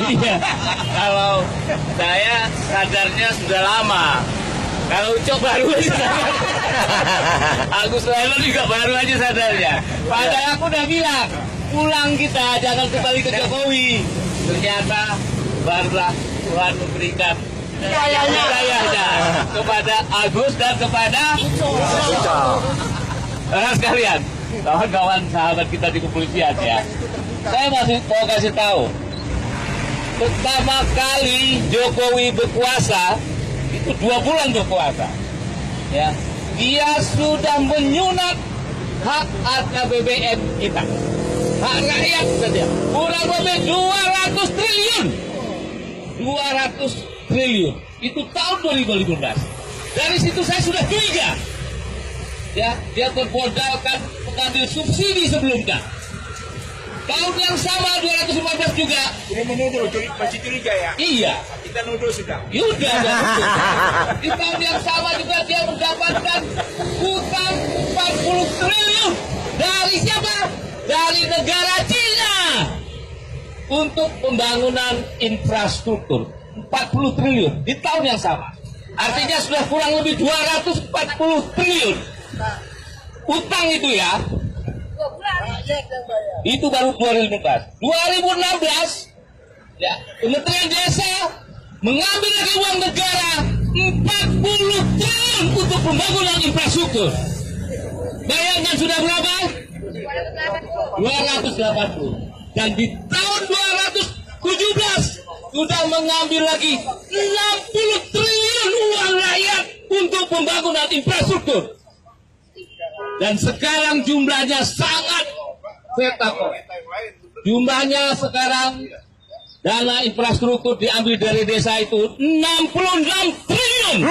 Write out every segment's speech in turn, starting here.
Iya, kalau saya sadarnya sudah lama. Kalau Ucok baru aja sadar. Agus Railo juga baru aja sadarnya. Padahal aku udah bilang, pulang kita, jangan kembali ke Jokowi. Ternyata barulah Tuhan memberikan hidayahnya kepada Agus dan kepada Ucok. Sekalian, kawan-kawan sahabat kita di kepolisian ya. Saya masih mau kasih tahu. Pertama kali Jokowi berkuasa itu 2 bulan berkuasa, ya dia sudah menyunat hak harga BBM kita, hak rakyat saja kurang lebih 200 triliun. 200 triliun itu tahun 2015. Dari situ saya sudah curiga, ya dia bermodalkan mengambil subsidi sebelumnya. Tahun yang sama 215 juga. Ini menuduh, masih curiga ya? Iya. Kita nuduh sudah. Sudah. Di tahun yang sama juga dia mendapatkan hutang 40 triliun. Dari siapa? Dari negara Cina. Untuk pembangunan infrastruktur. 40 triliun di tahun yang sama. Artinya sudah kurang lebih 240 triliun. Utang itu ya. Itu baru 2015. 2016 ya, Kementerian Desa mengambil lagi uang negara 40 triliun untuk pembangunan infrastruktur. Bayangkan sudah berapa? 280. Dan di tahun 2017 sudah mengambil lagi 60 triliun uang rakyat untuk pembangunan infrastruktur. Dan sekarang jumlahnya sangat spektakuler. Jumlahnya sekarang dana infrastruktur diambil dari desa itu 66 triliun.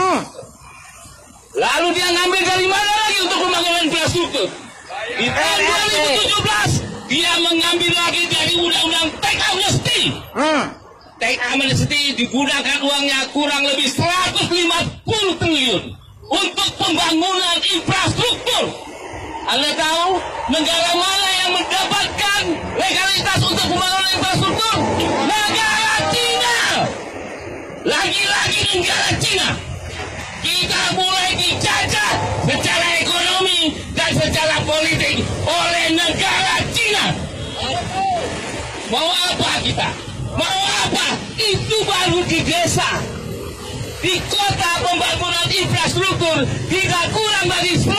Lalu dia ngambil dari mana lagi untuk pembangunan infrastruktur? Di tahun 2017 dia mengambil lagi dari undang-undang tax amnesty. Tax amnesty digunakan uangnya kurang lebih 150 triliun untuk pembangunan infrastruktur. Anda tahu negara mana yang mendapatkan legalitas untuk pembangunan infrastruktur? Negara Cina. Lagi-lagi negara Cina. Kita mulai dijajah secara ekonomi dan secara politik oleh negara Cina. Mau apa kita? Mau apa? Itu baru di desa. Di kota pembangunan infrastruktur tidak kurang dari 100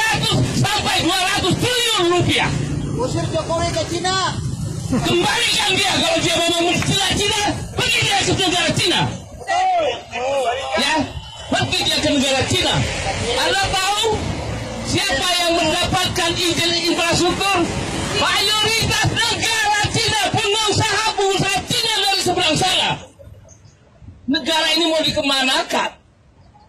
sampai 200 triliun rupiah. Usir Jokowi ke Cina. Kembalikan dia kalau dia mau mencela Cina, pergi dia ke negara Cina. Ya, pergi dia ke negara Cina. Anda tahu siapa yang mendapatkan izin infrastruktur? Mayoritas negara Cina, pengusaha Cina dari seberang sana. Negara ini mau dikemanakan?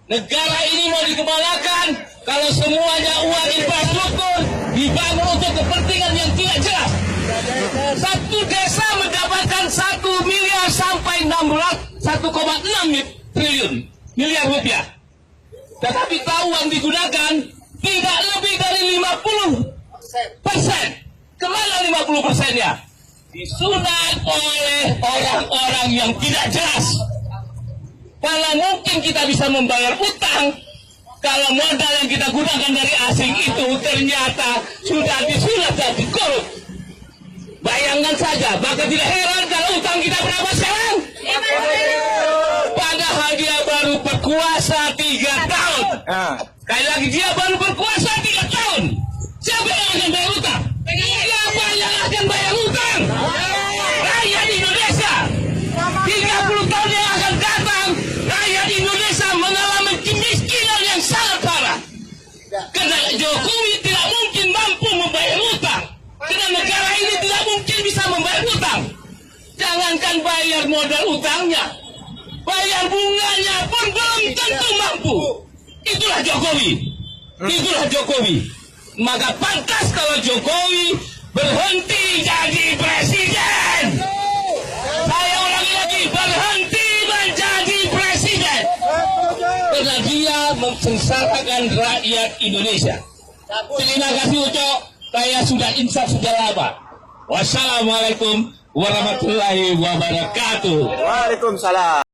Negara ini mau dikemanakan kalau semuanya uang infrastruktur dibangun untuk kepentingan yang tidak jelas. Satu desa mendapatkan 1 miliar sampai 1,6 triliun miliar rupiah. Tetapi tahu uang digunakan tidak lebih dari 50%. Kemana 50%-nya? Disunat oleh orang-orang yang tidak jelas. Kalau mungkin kita bisa membayar utang, kalau modal yang kita gunakan dari asing itu ternyata sudah disunat dan dikorup. Bayangkan saja, maka tidak heran kalau utang kita berapa sekarang? Padahal dia baru berkuasa 3 tahun. Sekali lagi dia baru berkuasa 3 tahun. Siapa yang akan bayar utang? Siapa yang akan bayar utang? Rakyat Indonesia. 30 tahun yang akan datang, rakyat Indonesia mengalami kemiskinan yang sangat parah. Karena Jokowi tidak mungkin mampu membayar utang. Karena negara ini tidak mungkin bisa membayar utang. Jangankan bayar modal utangnya, bayar bunganya pun belum tentu mampu. Itulah Jokowi. Itulah Jokowi. Maka pantas kalau Jokowi berhenti jadi presiden. Saya ulangi lagi, berhenti menjadi presiden. Karena dia mensengsarakan rakyat Indonesia. Terima kasih Ucok. Saya sudah insaf sudah lama. Wassalamualaikum warahmatullahi wabarakatuh. Waalaikumsalam.